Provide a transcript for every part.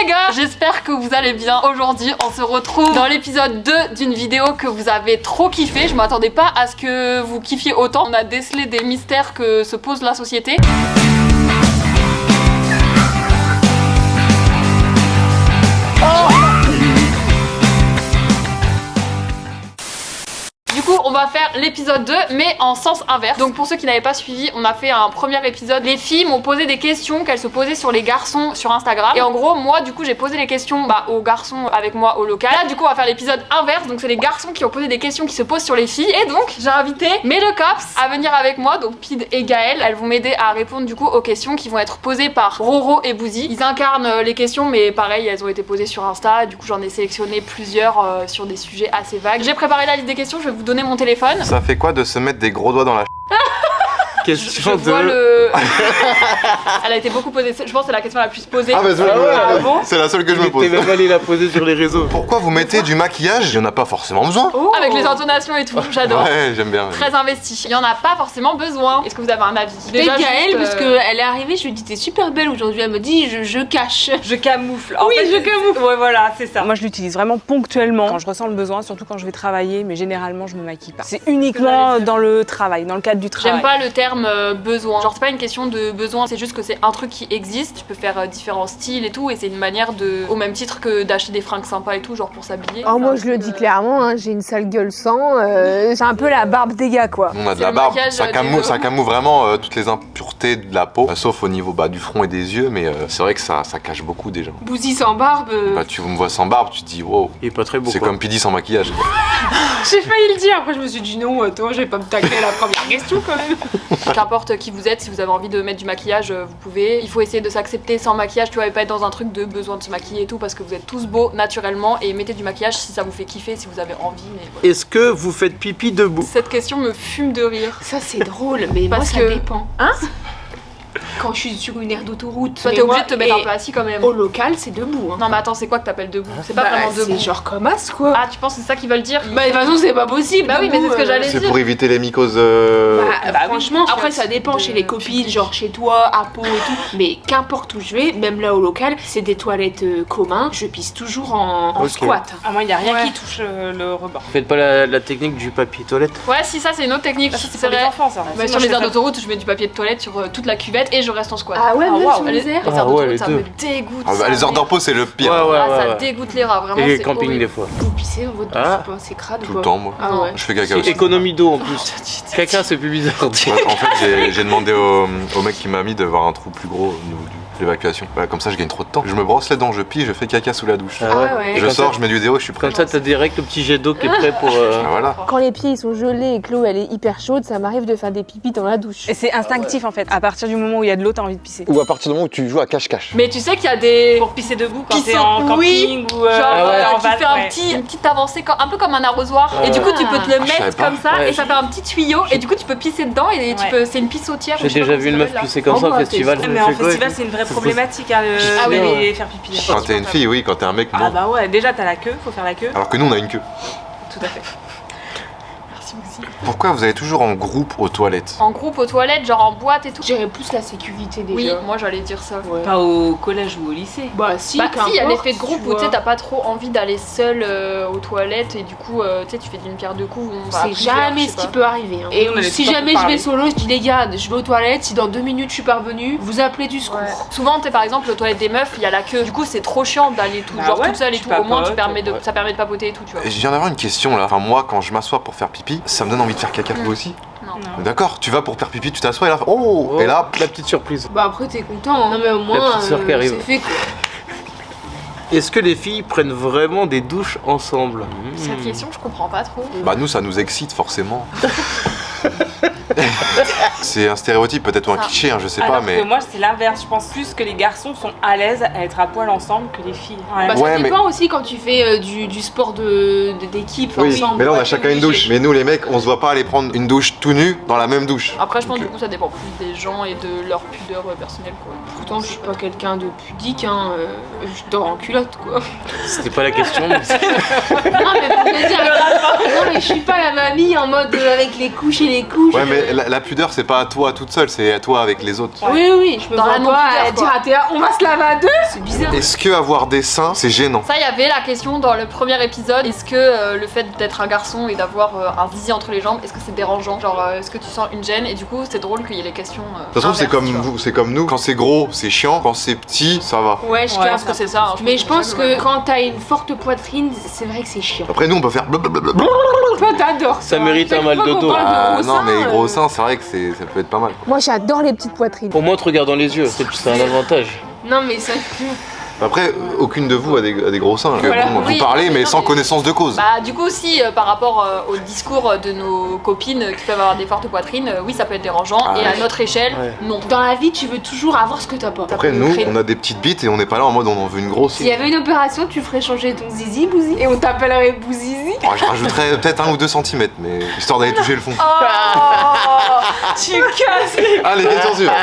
gars, j'espère que vous allez bien. Aujourd'hui, on se retrouve dans l'épisode 2 d'une vidéo que vous avez trop kiffé. Je m'attendais pas à ce que vous kiffiez autant. On a décelé des mystères que se pose la société. Du coup, on va faire l'épisode 2, mais en sens inverse. Donc pour ceux qui n'avaient pas suivi, on a fait un premier épisode. Les filles m'ont posé des questions qu'elles se posaient sur les garçons sur Instagram. Et en gros, moi, du coup, j'ai posé les questions aux garçons avec moi au local. Là, du coup, on va faire l'épisode inverse. Donc c'est les garçons qui ont posé des questions qui se posent sur les filles. Et donc, j'ai invité mes deux cops à venir avec moi, donc Pid et Gaël. Elles vont m'aider à répondre du coup aux questions qui vont être posées par Roro et Bouzy. Ils incarnent les questions, mais pareil, elles ont été posées sur Insta. Du coup, j'en ai sélectionné plusieurs sur des sujets assez vagues. J'ai préparé la liste des questions. Je vais vous donner mon téléphone. Ça fait quoi de se mettre des gros doigts dans la Je vois le... Elle a été beaucoup posée, je pense que c'est la question la plus posée. Ah bah bon c'est la seule que je me pose. T'es même allé la poser sur les réseaux. Pourquoi vous mettez du maquillage? Il y en a pas forcément besoin. Oh. Avec les intonations et tout, j'adore. Ouais, j'aime bien. Très investi. Il y en a pas forcément besoin. Est-ce que vous avez un avis? Déjà Gaëlle, parce qu'elle est arrivée, je lui ai dit t'es super belle aujourd'hui. Elle me dit je cache. Je camoufle. Oui, je camoufle. Ouais, voilà, c'est ça. Moi, je l'utilise vraiment ponctuellement quand je ressens le besoin, surtout quand je vais travailler, mais généralement, je me maquille pas. C'est uniquement dans le travail, dans le cadre du travail. J'aime pas le terme besoin. Genre, c'est pas une question de besoin, c'est juste que c'est un truc qui existe. Tu peux faire différents styles et tout, et c'est une manière de. Au même titre que d'acheter des fringues sympas et tout, genre pour s'habiller. Oh, moi, je le dis clairement, hein, j'ai une sale gueule sang. C'est un peu la barbe des gars, quoi. On a de la barbe, ça camoufle vraiment toutes les impuretés de la peau, sauf au niveau du front et des yeux, mais c'est vrai que ça cache beaucoup déjà. Bouzy sans barbe. Tu me vois sans barbe, tu te dis wow. Il est pas très beau. C'est comme Pidi sans maquillage. J'ai failli le dire, après je me suis dit non, toi, je vais pas me tacler à la première question quand même. Qu'importe qui vous êtes, si vous avez envie de mettre du maquillage, vous pouvez. Il faut essayer de s'accepter sans maquillage, tu vois, et pas être dans un truc de besoin de se maquiller et tout, parce que vous êtes tous beaux naturellement, et mettez du maquillage si ça vous fait kiffer, si vous avez envie. Mais voilà. Est-ce que vous faites pipi debout? Cette question me fume de rire. Ça c'est drôle, mais Parce moi que- ça dépend. Hein? Quand je suis sur une aire d'autoroute. Toi, mais t'es obligé moi, de te mettre et un peu assis quand même. Au local, c'est debout. Hein. Non, mais attends, c'est quoi que t'appelles debout? C'est pas Bah, vraiment debout. c'est genre comme as quoi. Ah, tu penses que c'est ça qu'ils veulent dire? Bah de toute façon c'est pas possible. Bah oui, mais c'est ce que j'allais C'est dire. pour éviter les mycoses. Franchement, oui. après ça dépend chez les copines, genre chez toi, à Pau et tout. Mais qu'importe où je vais, même là au local, c'est des toilettes communs. Je pisse toujours en Ok. squat. Ah, moi, il y a rien Ouais. qui touche le rebord. Faites pas la technique du papier toilette. Ouais, si, ça, c'est une autre technique. C'est C'est pour les vrai. enfants, ça. Bah, sur les aires d'autoroute, je mets du papier de toilette sur toute la cuvette et je reste en squat. Ah ouais, Ah, même waouh. sur les airs. Les Ah aires ouais, d'autoroute, les ça deux. me dégoûte. Ah bah, ça les heures me- de repos, c'est le pire. Ouais, Ah, ça ouais. dégoûte les rats, vraiment. Et les c'est campings horrible. des fois. Vous pissez dans votre douche Ah. ou pas? C'est crade Tout ou le pas? temps, moi. Ah ouais. Je fais caca C'est aussi. économie d'eau en plus. Caca, c'est plus bizarre. Ouais, en fait, j'ai demandé au mec qui m'a mis de voir un trou plus gros au niveau de l'évacuation. Voilà, comme ça, je gagne trop de temps. Je me brosse les dents, je pille, je fais caca sous la douche. Ah ouais. ouais. Je Comme sors, ça- je mets du déo et je suis prêt. Comme ça, t'as direct le petit jet d'eau qui est prêt pour. Ah, voilà. Quand les pieds ils sont gelés et que l'eau elle est hyper chaude, ça m'arrive de faire des pipis dans la douche. Et c'est instinctif en fait. À partir du moment où il y a de l'eau, t'as envie de pisser. Ou à partir du moment où tu joues à cache-cache. Mais tu sais qu'il y a des. Pour pisser debout quand t'es Pisson, en camping ou Genre, en tu van, fais ouais. une petite avancée, un peu comme un arrosoir, et du coup tu peux te le je savais mettre pas. comme ça, Ouais, et ça fait un petit tuyau, et du coup tu peux pisser dedans, et tu Ouais. peux, c'est une pissotière. J'ai déjà vu une meuf pisser comme ça au festival. Mais en festival, c'est une vraie problématique, hein, Ah oui. les faire pipi. Quand t'es une fille, oui, quand t'es un mec, Ah non. bah ouais, déjà t'as la queue, faut faire la queue. Alors que nous, on a une queue. Tout à fait. Merci aussi. Pourquoi vous allez toujours en groupe aux toilettes? En groupe aux toilettes, genre en boîte et tout. J'irais plus la sécurité déjà. Oui, moi j'allais dire ça. Ouais. Pas au collège ou au lycée. Bah si, Bah si, il y a qu'importe, l'effet de groupe tu où tu sais vois. t'as pas trop envie d'aller seul aux toilettes et du coup tu sais tu fais d'une pierre deux coups. On va à C'est plusieurs, jamais je sais ce qui pas. peut arriver. Hein. Et Et on a les si temps jamais pour je vais parler. solo, je dis les gars, je vais aux toilettes, si dans 2 minutes je suis pas revenue, vous appelez du secours. Ouais. Souvent, tu sais, par exemple, aux toilettes des meufs, il y a la queue. Du coup, c'est trop chiant d'aller tout, Bah genre ouais, toute seule et tu tout. Au moins, papotes, ça permet de papoter et tout, tu vois. Et je viens d'avoir une question là. Enfin, moi, quand je m'assois pour faire pipi, ça me donne envie de faire caca, vous aussi? Non. D'accord, tu vas pour faire pipi, tu t'assois et là, oh, et là, la petite surprise. Bah après t'es content, hein. Non mais au moins petite sœur qui arrive. c'est fait quoi. Est-ce que les filles prennent vraiment des douches ensemble? Cette question, je comprends pas trop. bah nous, ça nous excite forcément. C'est un stéréotype peut-être ou un Ça. cliché, hein, je sais Alors pas, mais. que moi c'est l'inverse, je pense plus que les garçons sont à l'aise à être à poil ensemble que les filles. Ouais. Bah Ouais, ça mais- dépend aussi quand tu fais du sport d'équipe Oui, ensemble. mais là on a Ouais, chacun une obligé. douche. Mais nous les mecs, on se voit pas aller prendre une douche tout nu dans la même douche. Après, je pense Donc, du coup, ça dépend plus des gens et de leur pudeur personnelle, quoi. Pourtant je suis pas quelqu'un de pudique, hein. Je dors en culotte quoi. C'était pas la question. mais- Non mais pour te dire, non mais je suis pas la mamie en mode avec les couches et les couches. Ouais, mais la pudeur, c'est pas à toi toute seule, c'est à toi avec les autres. Oui, je me Dans la vois pas non-pudeur, dire quoi. à Théa, on va se laver à deux. C'est bizarre. Est-ce que avoir des seins, c'est gênant? Ça, il y avait la question dans le premier épisode. Est-ce que le fait d'être un garçon et d'avoir un zizi entre les jambes, est-ce que c'est dérangeant? Genre, est-ce que tu sens une gêne? Et du coup, c'est drôle qu'il y ait les questions. Ça se trouve, c'est inverses, comme tu vois. vous, c'est comme nous. Quand c'est gros, c'est chiant. Quand c'est petit, ça va. Ouais, je Je pense que c'est ça. hein, Mais je pense que que quand t'as une forte poitrine, c'est vrai que c'est chiant. Après, nous, on peut faire blablabla. Toi, t'adores Ça mérite un mal de dos. Ah non, mais gros seins, c'est vrai que ça peut être pas mal. Moi, j'adore les petites poitrines. Pour moi, te regarde dans les yeux, c'est un avantage. Non, mais ça. Après, aucune de vous a des gros seins. Voilà. Bon, Oui, vous parlez, mais non, sans mais- connaissance de cause. Bah du coup si par rapport au discours de nos copines qui peuvent avoir des fortes poitrines, oui ça peut être dérangeant Ah et à ouais. notre échelle, Ouais. non. Dans la vie, tu veux toujours avoir ce que t'as pas. Après, peut nous, créer- on a des petites bites et on n'est pas là en mode on en veut une grosse. S'il y avait une opération, tu ferais changer ton zizi, Bouzi. Et on t'appellerait Bouzizi. Oh, je rajouterais peut-être 1 ou 2 cm, mais histoire d'aller toucher le fond. Oh, tu casses les... Allez, question suivante.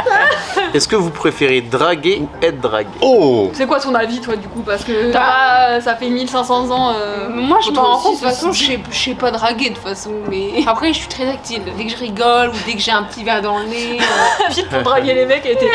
Est-ce que vous préférez draguer ou être dragué? Oh C'est quoi ton avis toi du coup? Parce que Bah, ça fait 1500 ans... Moi, je toi m'en rends aussi, compte, de toute façon, ceci je sais pas draguer de toute façon. Mais après, je suis très tactile. Dès que je rigole ou dès que j'ai un petit verre dans le nez. vite pour draguer les mecs était...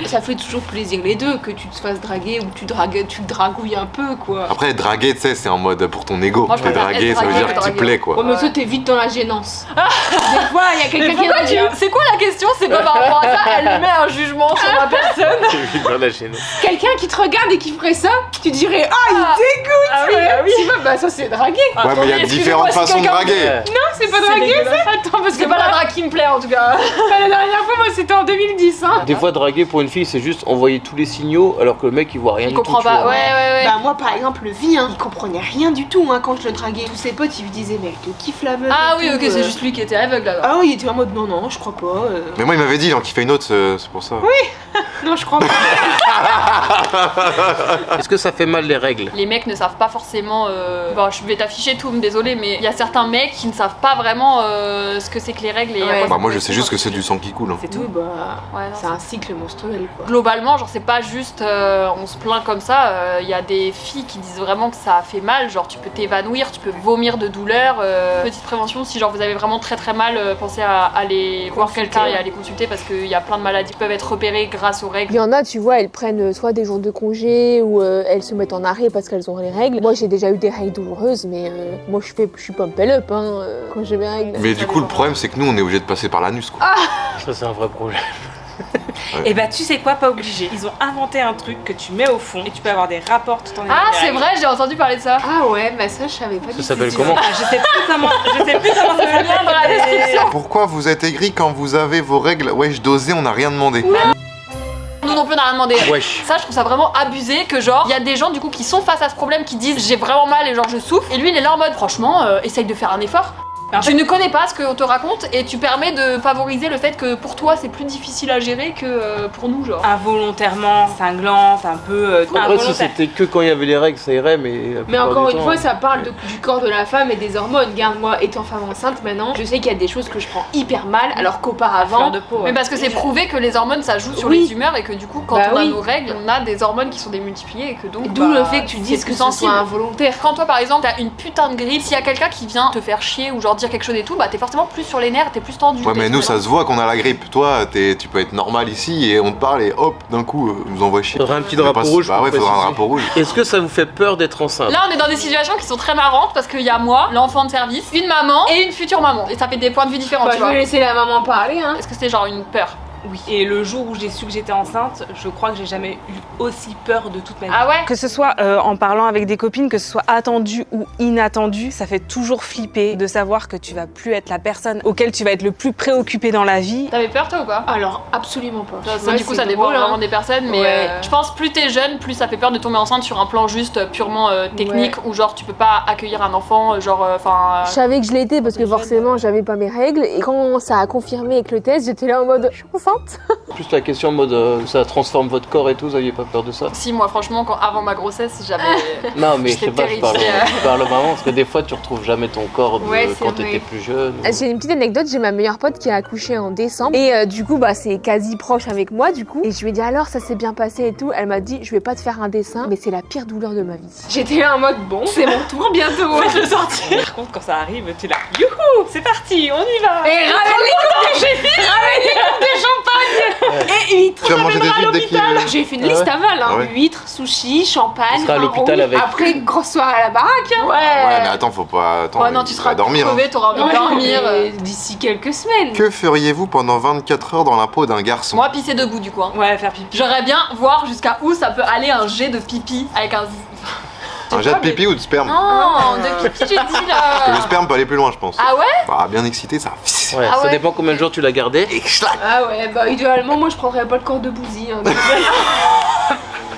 Ça fait toujours plaisir les deux, que tu te fasses draguer ou tu te dragouilles un peu, quoi. Après, draguer, tu sais, c'est en mode pour ton ego. Moi, je Mais préfère draguer, être ça veut dragué dire que que tu draguer. plais, quoi. Ouais, mais toi, t'es vite dans la gênance. Des fois, il y a Mais quelqu'un qui pourquoi va dire. c'est quoi la question? C'est pas par rapport à ça, elle met un jugement sur ma personne. Dans la gêne. Quelqu'un qui te regarde et qui ferait ça, tu dirais ah il Ah. dégoûte. Ah oui, ah oui. Tu vois, bah ça c'est draguer. Ouais, mais il y a Attendez, différentes excusez-moi, si façons de quelqu'un- draguer. Non, c'est pas C'est draguer dégueulasse. ça. Attends, parce que C'est pas la drague qui me plaît en tout cas. la dernière fois, moi c'était en 2010. Hein. Des fois, draguer pour une fille, c'est juste envoyer tous les signaux alors que le mec il voit rien Il du tout. comprend tu pas, vois. ouais. Bah moi par exemple le vie, il comprenait rien du tout quand je le draguais. Tous ses potes ils lui disaient mais elle te kiffe la meuf. Ah et oui, tout, ok, c'est juste lui qui était aveugle là. Ah oui, il était en mode non, je crois pas. Mais moi, il m'avait dit, il en kiffait une autre, c'est pour ça. Non, je crois pas. Est-ce que ça fait mal les règles? Les mecs ne savent pas forcément. Bon, je vais t'afficher tout, désolé, mais il y a certains mecs qui ne savent pas vraiment ce que c'est que les règles et à Ouais. quoi Bah, ça moi, je correspond. sais juste que c'est du sang qui coule. Hein. C'est Oui, tout. bah Ouais, non, c'est un cycle menstruel quoi. Globalement, genre c'est pas juste on se plaint comme ça, il y a des filles qui disent vraiment que ça fait mal, genre tu peux t'évanouir, tu peux vomir de douleur. Petite prévention, si genre vous avez vraiment très très mal, pensez à aller voir quelqu'un et à aller consulter parce qu'il y a plein de maladies qui peuvent être repérées grâce aux Il règles. y en a, tu vois, elles prennent soit des jours de congé ou elles se mettent en arrêt parce qu'elles ont les règles. Moi, j'ai déjà eu des règles douloureuses, mais moi, je suis pas up quand j'ai mes règles. Mais du coup, le problème, c'est que nous, on est obligé de passer par l'anus, quoi. Ça, c'est un vrai problème. Et bah tu sais quoi, pas obligé. Ils ont inventé un truc que tu mets au fond et tu peux avoir des rapports tout en ayant Ah des c'est règles. vrai, j'ai entendu parler de ça. Ah ouais, bah ça je savais pas. Ça s'appelle comment? Ah, je sais plus comment ça s'appelle. Dans la description. Pourquoi vous êtes aigri quand vous avez vos règles? Wesh, dosé, on n'a rien demandé. Nous non plus on n'a rien demandé. Wesh. Ça je trouve ça vraiment abusé que genre il y a des gens du coup qui sont face à ce problème qui disent j'ai vraiment mal et genre je souffre et lui il est là en mode franchement essaye de faire un effort. En fait- Tu ne connais pas ce qu'on te raconte et tu permets de favoriser le fait que pour toi c'est plus difficile à gérer que pour nous genre. Involontairement, cinglante, un peu Après, si involontaire. c'était que quand il y avait les règles, ça irait, mais. la Mais plupart encore du une temps, fois, ça parle du corps de la femme et des hormones. Garde-moi, étant femme enceinte maintenant, je sais qu'il y a des choses que je prends hyper mal, alors Fleur qu'auparavant. de peau. Mais parce que c'est prouvé que les hormones ça joue sur Oui. les humeurs et que du coup quand Bah on a oui. nos règles on a des hormones qui sont démultipliées et que donc D'où bah, le fait que tu c'est dises plus que ce soit sensible. involontaire. Quand toi par exemple t'as une putain de grille, s'il y a quelqu'un qui vient te faire chier ou genre dire quelque chose et tout, bah t'es forcément plus sur les nerfs, t'es plus tendu. Ouais, mais t'es nous, plus ça se voit qu'on a la grippe. Toi, tu peux être normal ici et on te parle et hop, d'un coup, nous envoie chier. Faudrait un petit Mais drapeau pas- rouge. Bah pour ouais, faudra un préciser. drapeau rouge. Est-ce que ça vous fait peur d'être enceinte? Là, on est dans des situations qui sont très marrantes parce qu'il y a moi, l'enfant de service, une maman et une future maman. Et ça fait des points de vue différents, Bah, tu je vois. vais laisser la maman parler, hein. Est-ce que c'était genre une peur? Oui. Et le jour où j'ai su que j'étais enceinte, je crois que j'ai jamais eu aussi peur de toute ma vie. Ah ouais? Que ce soit en parlant avec des copines, que ce soit attendu ou inattendu, ça fait toujours flipper de savoir que tu vas plus être la personne auquel tu vas être le plus préoccupé dans la vie. T'avais peur toi ou pas? Alors, absolument pas. Ça, Ouais, du coup, c'est ça dépend drôle, hein. vraiment des personnes, mais Ouais. je pense plus t'es jeune, plus ça fait peur de tomber enceinte sur un plan juste purement technique où genre tu peux pas accueillir un enfant, genre enfin. Je savais que je l'étais parce que forcément j'avais pas mes règles et quand ça a confirmé avec le test j'étais là en mode je suis enceinte. enceinte. Plus la question en mode ça transforme votre corps et tout, vous aviez pas peur de ça? Si, moi, franchement, avant ma grossesse, j'avais. Non, mais je sais J'étais pas, je parle terrifiée. vraiment parce que des fois tu retrouves jamais ton corps Ouais, c'est quand vrai. t'étais plus jeune. J'ai une petite anecdote, j'ai ma meilleure pote qui a accouché en décembre et du coup bah c'est quasi proche avec moi du coup et je lui ai dit alors ça s'est bien passé et tout, elle m'a dit je vais pas te faire un dessin mais c'est la pire douleur de ma vie. J'étais là en mode bon, c'est mon tour bientôt. Faites-le sortir. Par contre, quand ça arrive, tu es là. Youhou, c'est parti, on y va. Et ramène les coupes de champagne et huîtres. Tu vas manger des huîtres dès qu'il. J'ai fait une Ah liste ouais. aval, hein. Ah ouais. Huîtres, sushis, champagne, Tu seras à vin l'hôpital rouge. avec. Après, grosse soirée à la baraque. Hein. Ouais, mais attends, faut pas. Attends, Ouais, non, mais tu vas seras dormir. hein. crevé, t'auras envie de dormir. Mais d'ici quelques semaines. Que feriez-vous pendant 24 heures dans la peau d'un garçon? Moi, pisser debout, du coup. Hein. Ouais, faire pipi. J'aimerais bien voir jusqu'à où ça peut aller un jet de pipi avec un. Un jet de pipi ou de sperme? Non, de pipi, j'ai dit Parce que là. le sperme peut aller plus loin, je pense. Ah ouais? Bah, bien excité, ça. Ouais, Ah ça ouais. dépend combien de jours tu l'as gardé. Et schlac. Ah ouais, bah idéalement, moi je prendrais pas le corps de Bouzy. Hein.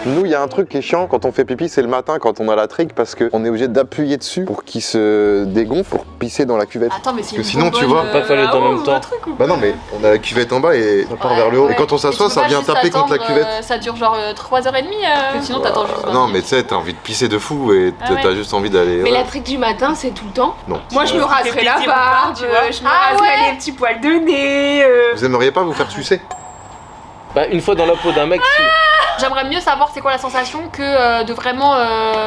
Nous, il y a un truc qui est chiant quand on fait pipi, c'est le matin quand on a la trique parce qu'on est obligé d'appuyer dessus pour qu'il se dégonfle pour pisser dans la cuvette. Attends, mais c'est Parce que une sinon, tu bonbonne, vois, pas qu'il fallait être en là-haut, même temps. un truc, ou Bah non, mais on a la cuvette en bas et ça part vers le haut. Ouais. Et quand on s'assoit, Et tu ça peux vient pas taper juste contre la attendre, cuvette. ça dure genre 3h30, que sinon t'attends juste 20 Non, minutes. mais tu sais, t'as envie de pisser de fou et Ah ouais. t'as juste envie d'aller. Mais la trick du matin, c'est tout le temps. Non. Moi je me raserais la petits barbe, repas, tu vois. je me Ah raserais ouais. les petits poils de nez. Vous aimeriez pas vous faire sucer? Bah, une fois dans la peau d'un mec, si. J'aimerais mieux savoir c'est quoi la sensation que de vraiment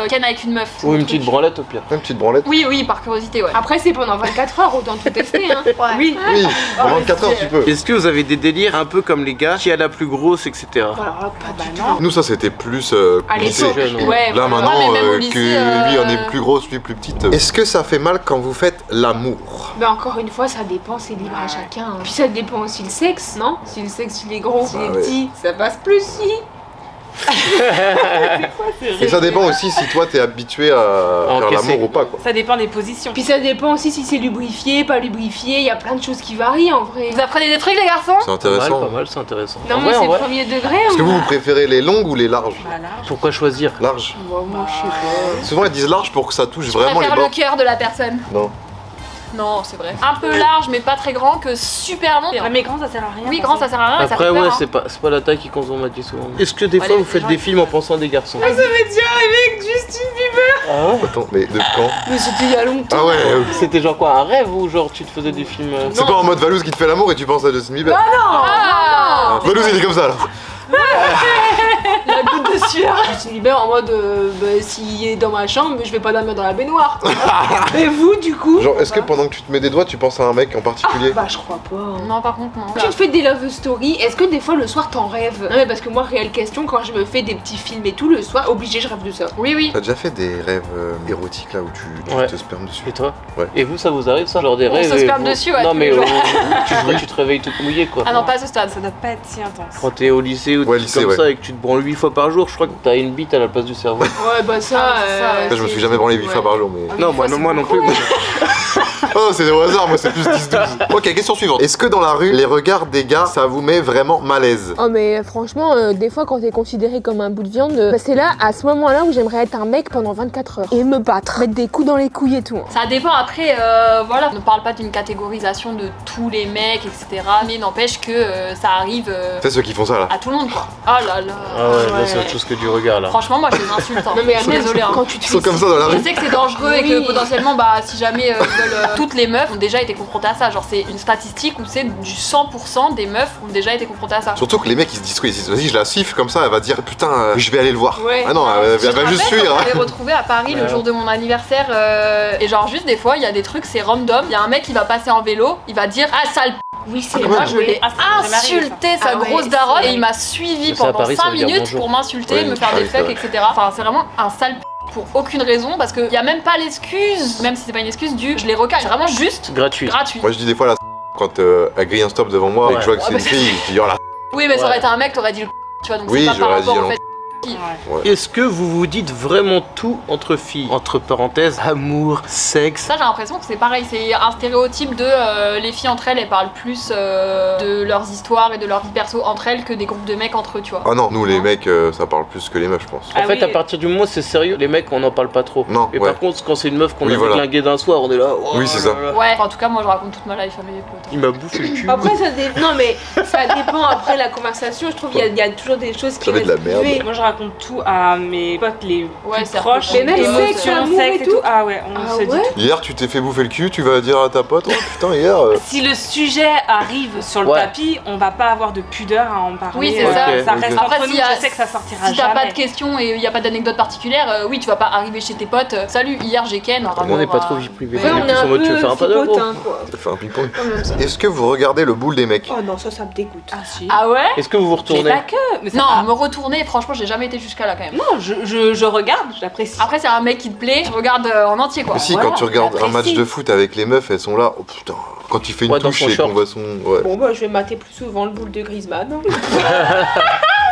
ken avec une meuf. Ou une petite branlette au pire. Une petite branlette? Oui, oui, par curiosité, ouais. Après c'est pendant 24 heures, autant tout tester. Hein. Oui. Oui, en 24 heures tu peux. Est-ce que vous avez des délires un peu comme les gars, qui a la plus grosse, etc. Alors là, pas du tout. Nous, ça c'était plus À lycée. l'époque, jeune, Ouais, Là ouais, maintenant, mais même au que lycée, lui on est plus grosse, lui plus petite. Est-ce que ça fait mal quand vous faites l'amour? Mais encore une fois, ça dépend, c'est libre à chacun. Hein. Puis ça dépend aussi le sexe, non? Si le sexe il est gros, s'il est ouais. petit, ça passe plus si. Et ça dépend aussi si toi t'es habitué à faire encaisser. l'amour ou pas quoi. Ça dépend des positions. Puis ça dépend aussi si c'est lubrifié, pas lubrifié, il y a plein de choses qui varient en vrai. Vous apprenez des trucs, les garçons? C'est intéressant. Pas mal, c'est intéressant. Non En mais vrai, en c'est vrai, premier degré. Est-ce que hein. vous préférez les longues ou les larges? Voilà. pourquoi choisir? Larges. Moi je sais pas. Souvent ils disent large pour que ça touche Je vraiment les préfère bords. le cœur de la personne. Non. Non, c'est vrai. Un peu large, mais pas très grand, que super long. Ouais, mais grand, ça sert à rien. Oui, grand, ça sert à rien. et ça Après, fait peur, ouais, hein. c'est pas la taille qui compte, on m'a dit souvent. Est-ce que des Ouais, fois les vous faites gens, des ils- films en pensant à des garçons? Ça m'est déjà arrivé avec Justine Bieber. Ah ouais? Attends, mais de quand? Mais c'était il y a longtemps. Ah ouais, C'était genre quoi, un rêve ou genre tu te faisais des films c'est pas en mode Valouz qui te fait l'amour et tu penses à Justin Bieber. Ah, Valouz il est comme ça là. la goutte de sueur. Justin Bieber en mode bah, s'il est dans ma chambre, je vais pas dormir dans la baignoire. Et vous du coup? Genre est-ce que pendant que tu te mets des doigts tu penses à un mec en particulier? Bah je crois pas. hein. Non, par contre, non. Tu te fais des love stories, est-ce que des fois le soir t'en rêves? Non mais parce que moi, réelle question, quand je me fais des petits films et tout, le soir, obligé je rêve de ça. Oui, oui. T'as déjà fait des rêves érotiques là où tu Ouais. te spermes dessus? Et toi? Ouais. Et vous, ça vous arrive ça? Genre des On rêves se et sperme vous- dessus, ouais, Non tous mais les jours. tu te réveilles toute mouillée quoi. Ah non, pas à ce stade. Ça doit pas être si intense. Quand t'es au lycée ou des Ouais, trucs lycée, comme ouais. ça et que tu te branles 8 fois par jour, je crois que t'as une bite à la place du cerveau. Ouais bah ça, Ah, c'est ça, ouais. Après, je me suis jamais branlé 8 fois par jour mais. Non, moi, moi non plus. Oh, c'est au hasard, moi c'est plus 10-12. Ok, question suivante. Est-ce que dans la rue, les regards des gars, ça vous met vraiment mal à l'aise? Oh mais franchement, des fois quand t'es considéré comme un bout de viande, bah, c'est là, à ce moment-là où j'aimerais être un mec pendant 24 heures. Et me battre, mettre des coups dans les couilles et tout. Ça dépend après, voilà, on ne parle pas d'une catégorisation de tous les mecs, etc. Mais n'empêche que ça arrive C'est ceux qui font ça là. à tout le monde, quoi. Oh là là. Ah ouais, là c'est autre chose que du regard là. Franchement, moi je les insulte. Hein. Non mais je suis désolée. Hein. quand tu te Ils sont fais comme ça dans la Je rue. sais que c'est dangereux et que Oui. potentiellement, bah, si jamais ils veulent, toutes les meufs ont déjà été confrontées à ça. Genre, c'est une statistique où c'est du 100% des meufs ont déjà été confrontées à ça. Surtout que les mecs ils se disent quoi? Ils se disent vas-y, je la siffle comme ça, elle va dire putain, je vais aller le voir. Ouais. Ah non, Je elle va me juste rappelle fuir. quand hein. on s'est retrouvés à Paris le Ouais. jour de mon anniversaire et genre juste des fois il y a des trucs c'est random, il y a un mec qui va passer en vélo, il va dire ah sale p***. Oui c'est quand Moi même. je l'ai Ah, ça m'est jamais arrivé, insulté sa Ah ouais, grosse daronne c'est- et il m'a suivi Mais ça, à pendant Paris, ça 5 veut dire minutes bonjour. pour m'insulter, Ouais, me faire ah des oui, c'est fucks, vrai. etc. Enfin c'est vraiment un sale p*** pour aucune raison parce qu'il y a même pas l'excuse, même si c'est pas une excuse du je les recaille, c'est vraiment juste Gratuit. gratuit. Moi je dis des fois la quand elle grille un stop devant moi et que je vois que c'est une fille, je dis oh la. Oui mais ça aurait Ouais. été un mec, t'aurais dit le c***, tu vois donc Oui, c'est pas par j'aurais rapport dit au non. fait Est-ce que vous vous dites vraiment tout entre filles? Entre parenthèses, amour, sexe. Ça, j'ai l'impression que c'est pareil, c'est un stéréotype de les filles entre elles, elles parlent plus de leurs histoires et de leur vie perso entre elles que des groupes de mecs entre eux, tu vois. Ah non, nous les mecs, ça parle plus que les meufs, je pense. En fait, à partir du moment où c'est sérieux, les mecs, on n'en parle pas trop. Non, Et ouais. par contre, quand c'est une meuf qu'on Oui, a voilà. déglinguée d'un soir, on est là. Oh Oui, c'est là ça. là. Ouais, enfin, en tout cas, moi je raconte toute ma life à mes potes. Il m'a bouffé le cul. Après, non, mais ça dépend après la conversation. Je trouve qu'il y a toujours des choses qui Ça va être de la restent merde. privées. Moi je raconte tout à mes potes les Ouais, plus c'est proches. Mais même sexe, émotions, amour et sexe et tout. tout. Ah ouais, on Ah se dit ouais tout. Hier, tu t'es fait bouffer le cul, tu vas dire à ta pote, oh putain, hier. Si le sujet arrive sur le Ouais. tapis, on va pas avoir de pudeur à en parler. Oui, c'est ça. Ça Ok, reste ok. entre Après, nous, s'il y a- je sais que ça sortira Si t'as jamais. pas de questions et il y a pas d'anecdote particulière, oui, tu vas pas arriver chez tes potes. Salut, hier j'ai Ken. On n'est pas trop vie privée. Ouais, on est Plus en un mode, tu veux peu faire un paddle, gros. fripotin, quoi. Ça fait un ping-pong. Quand même, ça. Est-ce que vous regardez le boule des mecs? Oh non, ça me dégoûte. Ah si. Ah ouais? Est-ce que vous vous Mais retournez? pas que. Mais ça Non, va. me retourner, franchement, j'ai jamais été jusqu'à là quand même. Non, je regarde, j'apprécie. Après, c'est un mec qui te plaît, tu regardes en entier quoi. Mais si, Voilà, quand tu regardes un match j'apprécie. de foot avec les meufs, elles sont là, oh putain. Quand il fait une Ouais, dans touche son et short. qu'on voit son. Ouais. Bon, bah, je vais mater plus souvent le boule de Griezmann.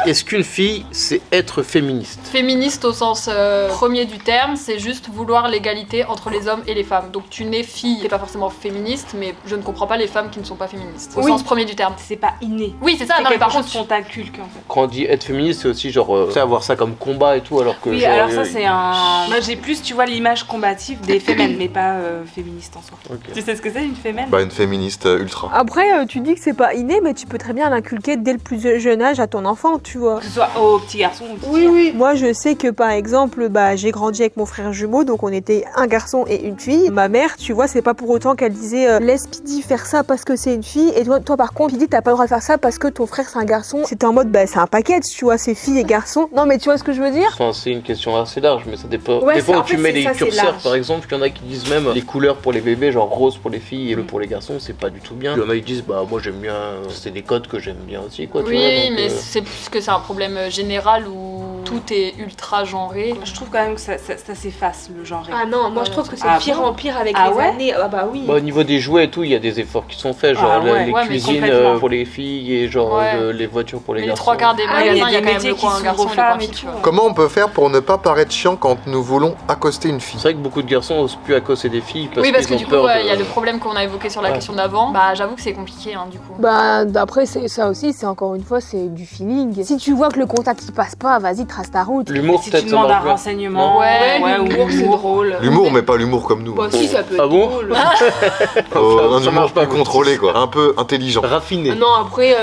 Est-ce qu'une fille, c'est être féministe? Féministe au sens premier du terme, c'est juste vouloir l'égalité entre les hommes et les femmes. Donc tu nais fille, t'es pas forcément féministe, mais je ne comprends pas les femmes qui ne sont pas féministes. Au Oui. sens premier du terme. C'est pas inné. Oui, c'est ça, C'est non mais quelque par chose contre. qu'on t'inculque en fait. Quand on dit être féministe, c'est aussi genre, tu sais, avoir ça comme combat et tout, alors que. Oui, genre, alors ça c'est un. Moi j'ai plus, tu vois, l'image combative des fémènes, mais pas féministe en soi. Ok. Tu sais ce que c'est une fémène? Bah, une féministe ultra. Après, tu dis que c'est pas inné, mais tu peux très bien l'inculquer dès le plus jeune âge à ton enfant, tu vois. Que ce soit aux petits garçons ou aux petites Oui, filles. oui. Moi, je sais que par exemple, j'ai grandi avec mon frère jumeau, donc on était un garçon et une fille. Ma mère, tu vois, c'est pas pour autant qu'elle disait laisse Pidi faire ça parce que c'est une fille, et toi par contre, Pidi, t'as pas le droit de faire ça parce que ton frère c'est un garçon. C'était en mode, c'est un package, tu vois, c'est fille et garçon. Non, mais tu vois ce que je veux dire? Enfin, c'est une question assez large, mais ça dépend. Ouais, des fois c'est- où en tu fait, mets c'est les ça, c'est curseurs, large. par exemple, il y en a qui disent même les couleurs pour les bébés, genre rose pour les filles et le pour les garçons, c'est pas du tout bien. Il y en a qui disent, bah moi j'aime bien, c'est des codes que j'aime bien aussi, quoi. tu Oui, vois, oui, donc, mais c'est plus que c'est un problème général où tout est ultra genré. Je trouve quand même que ça s'efface le genre. Ah non, moi je trouve que c'est Ah pire bon en pire avec Ah les ouais années. Ah bah oui. Bah, au niveau des jouets et tout, il y a des efforts qui sont faits, genre Ah ouais. les Ouais, mais cuisines complètement. pour les filles et genre Ouais. les voitures pour les Mais les garçons. trois quarts des Ah, il y a magasins, il y a des quand même métiers le qui coin s'ouvrent garçon aux et le coin femmes et fille, tu tout. vois. Comment on peut faire pour ne pas paraître chiant quand nous voulons accoster une fille? C'est vrai que beaucoup de garçons osent plus accoster des filles parce Oui, parce qu'ils que ont du coup, peur il y a le problème qu'on a évoqué sur la Ouais. question d'avant. Bah, j'avoue que c'est compliqué, hein, du coup. Bah, d'après, c'est ça aussi, c'est encore une fois, c'est du feeling. Si tu vois que le contact il passe pas, vas-y, trace ta route. L'humour, Si tu peut-être, ça demandes un marche bien. renseignement, Ouais, ou l'humour, c'est drôle. L'humour, mais pas l'humour comme nous. Bah si, ça peut Ah être bon drôle. Un Ça humour marche pas, plus contrôlé, quoi. Un peu intelligent. Raffiné. Ah non, après,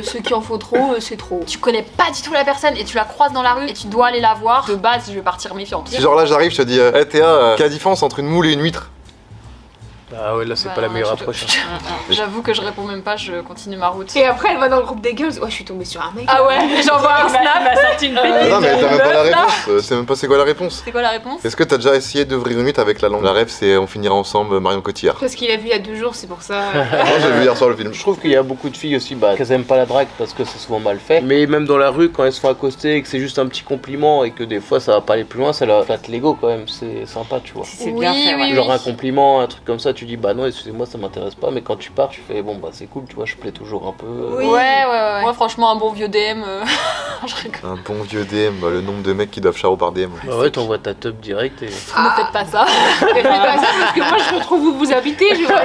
ceux qui en font trop, c'est trop. Tu connais pas du tout la personne et tu la croises dans la rue et tu dois aller la voir. De base, je vais partir méfiante. Si genre là j'arrive, je te dis, hey Théa, quelle est la différence entre une moule et une huître? Ah ouais, là c'est Bah, pas la meilleure je- approche. hein. J'avoue que je réponds même pas, je continue ma route. Et après, elle va dans le groupe des girls. Ouais, je suis tombée sur un mec. Ah ouais, j'envoie un Il m'a snap. sorti une Non, mais t'as même pas la réponse. C'est même pas c'est quoi la réponse. C'est quoi la réponse? Est-ce que t'as déjà essayé d'ouvrir une huître avec la langue? La rêve, c'est on finira ensemble, Marion Cotillard. Parce qu'il a vu il y a 2 jours, c'est pour ça. Moi, j'ai vu hier soir le film. Je trouve qu'il y a beaucoup de filles aussi, bah, qu'elles aiment pas la drague parce que c'est souvent mal fait. Mais même dans la rue, quand elles se font accoster et que c'est juste un petit compliment et que des fois ça va pas aller plus loin, ça leur flatte l'ego quand même. C'est sympa, tu vois. Si c'est Oui, bien fait, ouais. oui, Genre un compliment, un truc comme ça, tu dis bah non, excusez-moi, ça m'intéresse pas. Mais quand tu pars, tu fais bon bah c'est cool, tu vois, je plais toujours un peu. Oui. Ouais. Moi, franchement, un bon vieux DM. Je rigole. Un bon vieux DM, bah, le nombre de mecs qui doivent charo par DM. Bah ouais, t'envoies ta tub direct et. Ne faites pas ça. Mais faites pas ça parce que moi, je retrouve où vous habitez. Je vois.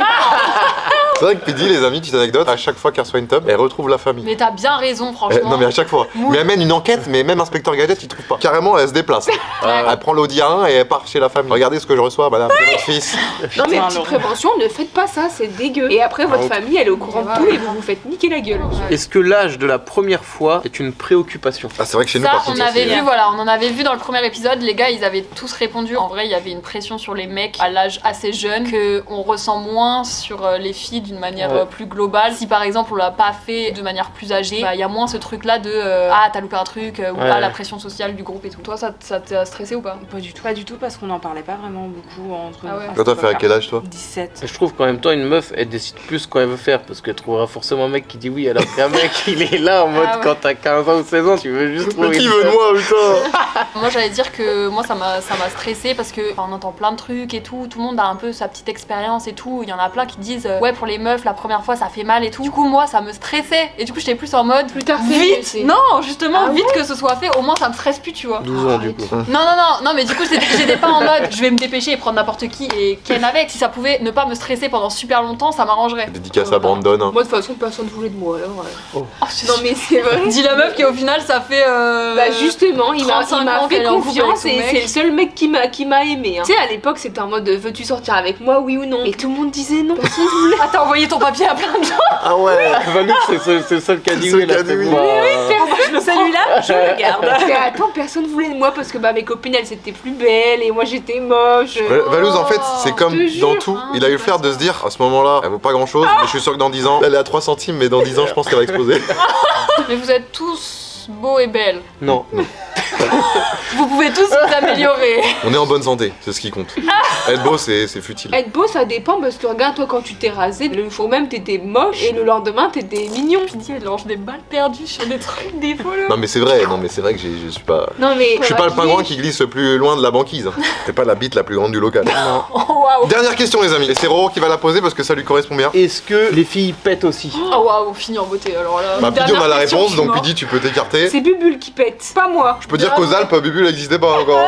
C'est vrai que Pidi, les amis, petite anecdote, à chaque fois qu'elle reçoit une tub, elle retrouve la famille. Mais t'as bien raison, franchement. Non mais à chaque fois. Mais elle mène une enquête, mais même inspecteur Gadget, il trouve pas. Carrément, elle se déplace. Elle prend l'Audi A1 et elle part chez la famille. Regardez ce que je reçois, madame, c'est votre fils. Non mais Putain, petite Laurent. prévention, ne faites pas ça, c'est dégueu. Et après, votre famille, elle est au courant de tout et vous vous faites niquer la gueule. Est-ce que l'âge de la première fois est une préoccupation? Ah, c'est vrai que chez nous, Ça, par on contre, avait c'est- vu, voilà, on en avait vu dans le premier épisode. Les gars, ils avaient tous répondu. En vrai, il y avait une pression sur les mecs à l'âge assez jeune que on ressent moins sur les filles d'une manière Ouais. plus globale. Si par exemple on l'a pas fait de manière plus âgée, bah, il y a moins ce truc-là de ah t'as loupé un truc ou Ouais. ah la pression sociale du groupe et tout. Toi, ça t'a stressé ou pas? Pas du tout, parce qu'on n'en parlait pas vraiment beaucoup entre Ah ouais. nous. Toi, t'as fait à quel âge, toi? 17. Je trouve qu'en même temps, une meuf, elle décide plus quand elle veut faire parce qu'elle trouvera forcément un mec qui dit oui, alors qu'un mec, il est là en mode Ah ouais. quand t'as 15 ans ou 16 ans, tu veux juste trouver. Qui une veut de meuf. moi, putain? Moi j'allais dire que moi ça m'a stressé parce que enfin, on entend plein de trucs et tout le monde a un peu sa petite expérience et tout. Il y en a plein qui disent ouais pour les meufs la première fois ça fait mal et tout. Du coup moi ça me stressait et du coup j'étais plus en mode Plus tard, c'est vite. c'est- Non justement Ah vite que ce soit fait, au moins ça me stresse plus tu vois. 12 ans du coup. Non mais du coup j'étais pas en mode je vais me dépêcher et prendre n'importe qui et ken avec. Si ça pouvait ne pas me stresser pendant super longtemps ça m'arrangerait. Dédicace à Brandon. Hein. Moi de toute façon personne voulait de moi alors. Oh, Non mais c'est vrai. Dis la meuf qui au final ça fait Bah justement, il m'a 35 ans fait qu'elle est en couple confiance avec son et mec. c'est le seul mec qui m'a aimé. Hein. Tu sais, à l'époque, c'était en mode veux-tu sortir avec moi, oui ou non? Et tout le monde disait non. Personne voulait. Ah t'as envoyé ton papier à plein de gens. Ah ouais. Vanessa, c'est le seul qui a dit C'est oui le seul là. qui a dit oui. Celui-là, je le garde. Mais attends, personne voulait de moi parce que bah mes copines elles étaient plus belles et moi j'étais moche. Valouz, en fait, c'est comme Je te dans jure. tout. Il a eu le faire de se dire, à ce moment-là, elle vaut pas grand chose, mais je suis sûr que dans 10 ans, elle est à 3 centimes, mais dans 10 ans, je pense qu'elle va exploser. Mais vous êtes tous beaux et belles. Non. Vous pouvez tous vous améliorer. On est en bonne santé, c'est ce qui compte. Être beau, c'est futile. Être beau ça dépend parce que regarde toi quand tu t'es rasé, le jour même t'étais moche et le lendemain t'étais mignon. Pitié, elle lance des balles perdues sur des trucs, des follow. Non mais c'est vrai, que je suis pas... Non mais Je suis pas le pingouin qui glisse le plus loin de la banquise. T'es pas la bite la plus grande du local. Oh waouh. Dernière question les amis, et c'est Roro qui va la poser parce que ça lui correspond bien. Est-ce que les filles pètent aussi? Oh waouh, on finit en beauté alors là. Bah Pidi Dernière on a la question, réponse, je suis donc mort. Pidi tu peux t'écarter. c'est Bubule qui pète, pas moi. Je peux dire qu'aux Alpes, Bubule n'existait pas encore.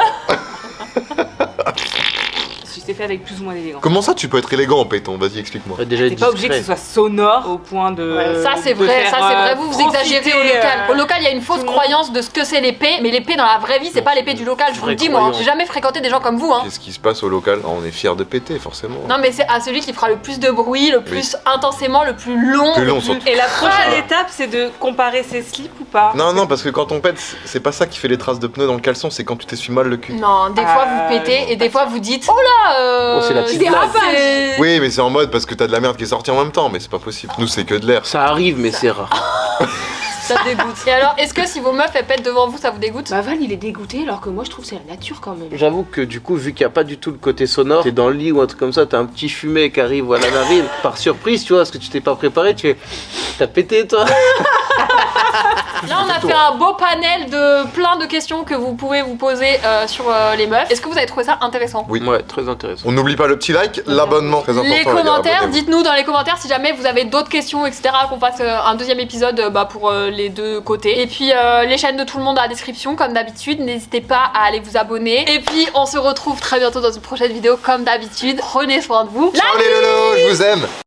Je t'ai fait avec plus ou moins d'élégance. Comment ça tu peux être élégant en pétant? Vas-y explique-moi. Déjà T'es pas obligé que ce soit sonore au point de. Ouais, ça c'est de vrai, faire, ça c'est vrai, vous profiter, exagérez au local. euh, Au local, il y a une fausse tout le monde. croyance de ce que c'est l'épée, mais l'épée dans la vraie vie, c'est pas l'épée du local, je vous le Vraie dis moi. croyance. J'ai jamais fréquenté des gens comme vous hein. Qu'est-ce qui se passe au local? On est fiers de péter forcément. Non mais c'est à celui qui fera le plus de bruit, le plus intensément, le plus long. Plus le long, plus- surtout. Et la prochaine étape, c'est de comparer ses slips ou pas. Non, parce que quand on pète, c'est pas ça qui fait les traces de pneus dans le caleçon, c'est quand tu t'essuies mal le cul. Non, des fois vous pétez et des fois vous dites oh là Oh, c'est la petite dérapage. Oui, mais c'est en mode parce que t'as de la merde qui est sortie en même temps, mais c'est pas possible. Nous, c'est que de l'air. Ça arrive, mais c'est rare. Ça dégoûte. Et alors, est-ce que si vos meufs elles pètent devant vous, ça vous dégoûte? Bah Val il est dégoûté alors que moi je trouve que c'est la nature quand même. J'avoue que du coup, vu qu'il n'y a pas du tout le côté sonore, t'es dans le lit ou un truc comme ça, t'as un petit fumet qui arrive à la narine, par surprise, tu vois, parce que tu t'es pas préparé, tu fais. T'as pété toi? Là, on a fait un beau panel de plein de questions que vous pouvez vous poser sur les meufs. Est-ce que vous avez trouvé ça intéressant? Oui. Ouais, très intéressant. On n'oublie pas le petit like, l'abonnement, très important. Les gars, commentaires, abonnez-vous. dites-nous dans les commentaires si jamais vous avez d'autres questions, etc. Qu'on fasse un deuxième épisode pour les deux côtés. Et puis les chaînes de tout le monde dans la description, comme d'habitude. N'hésitez pas à aller vous abonner. Et puis on se retrouve très bientôt dans une prochaine vidéo, comme d'habitude. Prenez soin de vous. Ciao les lolos, je vous aime.